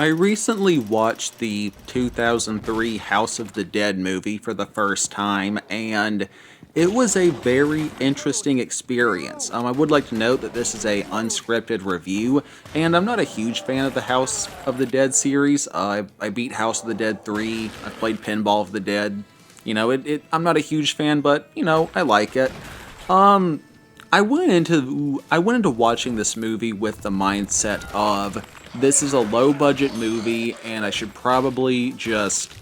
I recently watched the 2003 House of the Dead movie for the first time, and it was a very interesting experience. I would like to note that this is a unscripted review, and I'm not a huge fan of the House of the Dead series. I beat House of the Dead 3, I played Pinball of the Dead. I'm not a huge fan, but, I like it. I went into watching this movie with the mindset of this is a low budget movie and I should probably just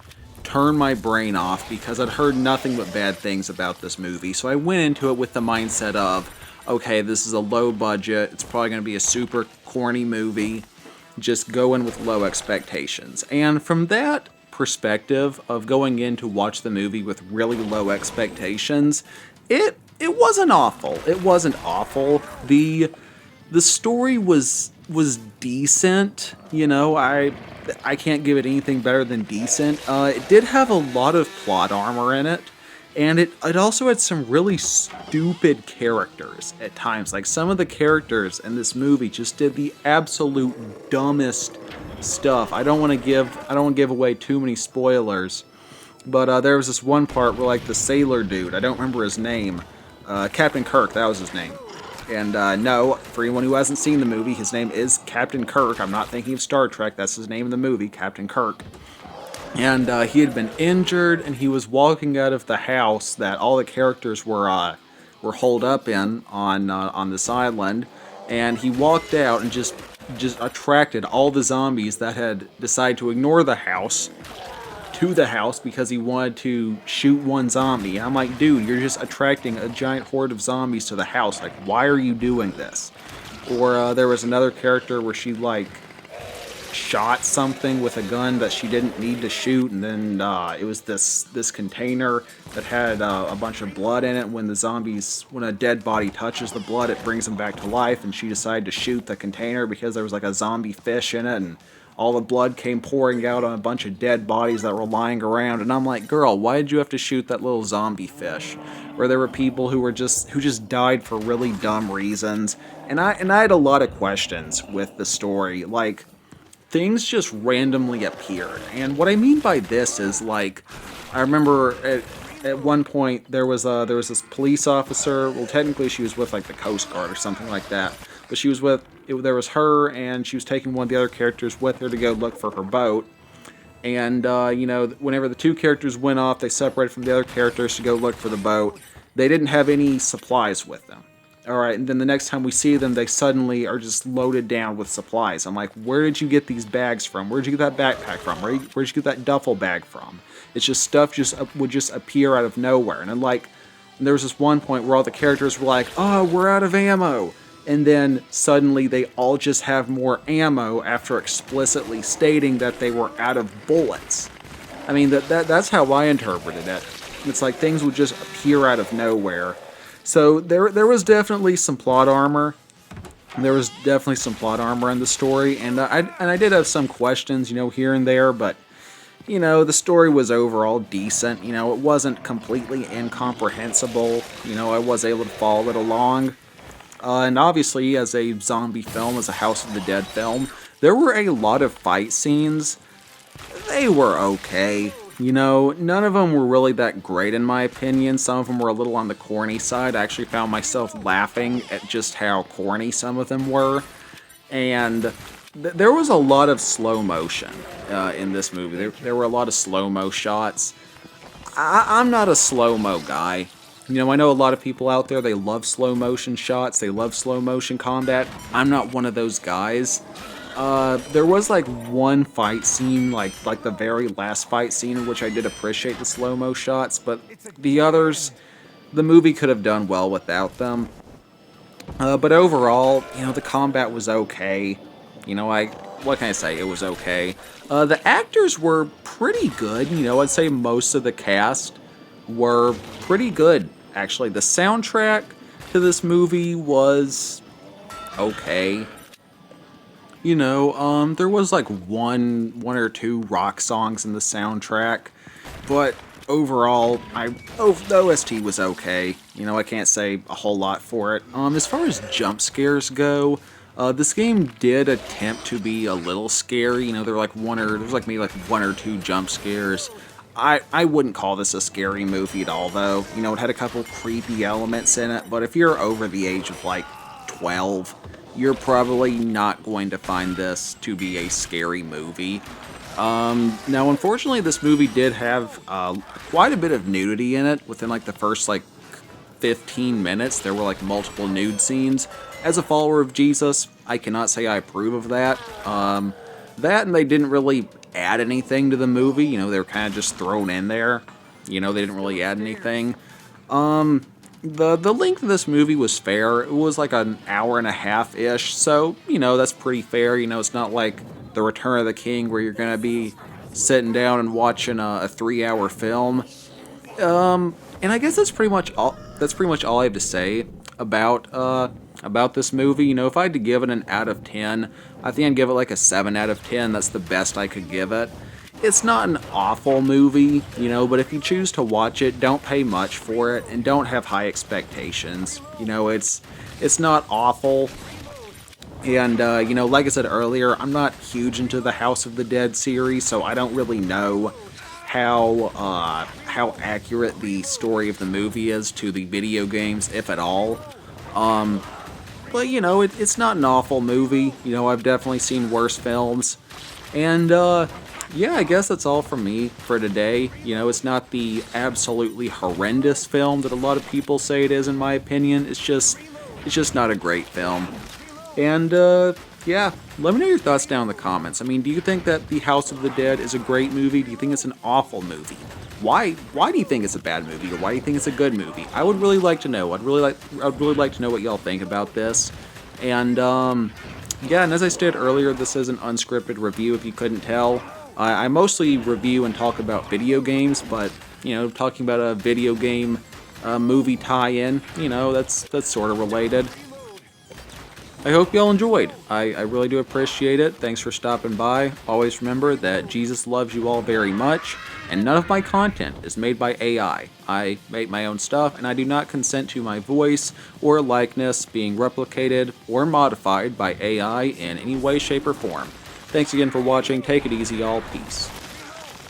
turn my brain off because I'd heard nothing but bad things about this movie. So I went into it with the mindset of, okay, this is a low budget, it's probably going to be a super corny movie, just go in with low expectations. And from that perspective of going in to watch the movie with really low expectations, it wasn't awful. It wasn't awful. The story was decent. I can't give it anything better than decent. It did have a lot of plot armor in it, and it also had some really stupid characters at times. Like, some of the characters in this movie just did the absolute dumbest stuff. I don't want to give away too many spoilers, but there was this one part where, like, the sailor dude, I don't remember his name, Captain Kirk, that was his name. And no, for anyone who hasn't seen the movie, his name is Captain Kirk. I'm not thinking of Star Trek, that's his name in the movie, Captain Kirk. And he had been injured, and he was walking out of the house that all the characters were holed up in on this island. And he walked out and just attracted all the zombies that had decided to ignore the house to the house because he wanted to shoot one zombie. I'm like, dude, you're just attracting a giant horde of zombies to the house. Like, why are you doing this? Or there was another character where she, like, shot something with a gun that she didn't need to shoot, and then it was this container that had a bunch of blood in it. When a dead body touches the blood, it brings them back to life, and she decided to shoot the container because there was, like, a zombie fish in it, and all the blood came pouring out on a bunch of dead bodies that were lying around. And I'm like, girl, why did you have to shoot that little zombie fish? Where there were people who just died for really dumb reasons. And I had a lot of questions with the story. Like, things just randomly appeared. And what I mean by this is, like, I remember at one point there was this police officer. Well, technically she was with, like, the Coast Guard or something like that. But there was her, and she was taking one of the other characters with her to go look for her boat. And, whenever the two characters went off, they separated from the other characters to go look for the boat. They didn't have any supplies with them. Alright, and then the next time we see them, they suddenly are just loaded down with supplies. I'm like, where did you get these bags from? Where did you get that backpack from? Where did you get that duffel bag from? It's just stuff would just appear out of nowhere. And there was this one point where all the characters were like, oh, we're out of ammo. And then suddenly they all just have more ammo after explicitly stating that they were out of bullets. I mean, that's how I interpreted it. It's like things would just appear out of nowhere. So there was definitely some plot armor. There was definitely some plot armor in the story, and I did have some questions, here and there, but the story was overall decent. It wasn't completely incomprehensible. I was able to follow it along. And obviously, as a zombie film, as a House of the Dead film, there were a lot of fight scenes. They were okay. None of them were really that great in my opinion. Some of them were a little on the corny side. I actually found myself laughing at just how corny some of them were. And there was a lot of slow motion in this movie. There were a lot of slow-mo shots. I'm not a slow-mo guy. I know a lot of people out there, they love slow motion shots, they love slow motion combat. I'm not one of those guys. There was like one fight scene, like the very last fight scene, in which I did appreciate the slow-mo shots, but the others, the movie could have done well without them. But overall, the combat was okay. What can I say? It was okay. The actors were pretty good. I'd say most of the cast were pretty good. Actually, the soundtrack to this movie was okay. There was like one or two rock songs in the soundtrack, but overall, the OST was okay. I can't say a whole lot for it. As far as jump scares go, This game did attempt to be a little scary. You know, there's like maybe like one or two jump scares. I wouldn't call this a scary movie at all, though. You know, it had a couple creepy elements in it, but if you're over the age of like 12, you're probably not going to find this to be a scary movie. Now, unfortunately, this movie did have quite a bit of nudity in it. Within like the first like 15 minutes, there were like multiple nude scenes. As a follower of Jesus, I cannot say I approve of that. That and they didn't really add anything to the movie. You know, they were kind of just thrown in there. You know, they didn't really add anything. The length of this movie was fair. It was like an hour and a half-ish, so, you know, that's pretty fair. You know, it's not like The Return of the King where you're going to be sitting down and watching a 3-hour film. And I guess that's pretty much all I have to say about this movie. You know, if I had to give it an out of 10, I think I'd give it like a 7 out of 10. That's the best I could give it. It's not an awful movie, you know, but if you choose to watch it, don't pay much for it and don't have high expectations. You know, it's not awful. And, you know, like I said earlier, I'm not huge into the House of the Dead series, so I don't really know how accurate the story of the movie is to the video games, if at all. But, you know, it's not an awful movie. You know, I've definitely seen worse films. And, yeah, I guess that's all from me for today. You know, it's not the absolutely horrendous film that a lot of people say it is, in my opinion. It's just not a great film. And, yeah, let me know your thoughts down in the comments. I mean, do you think that The House of the Dead is a great movie? Do you think it's an awful movie? Why do you think it's a bad movie, or why do you think it's a good movie? I would really like to know. I'd really like to know what y'all think about this. And, yeah, and as I stated earlier, this is an unscripted review, if you couldn't tell. I mostly review and talk about video games, but, you know, talking about a video game movie tie-in, you know, that's sort of related. I hope y'all enjoyed. I really do appreciate it. Thanks for stopping by. Always remember that Jesus loves you all very much, and none of my content is made by AI. I make my own stuff, and I do not consent to my voice or likeness being replicated or modified by AI in any way, shape, or form. Thanks again for watching. Take it easy, y'all. Peace.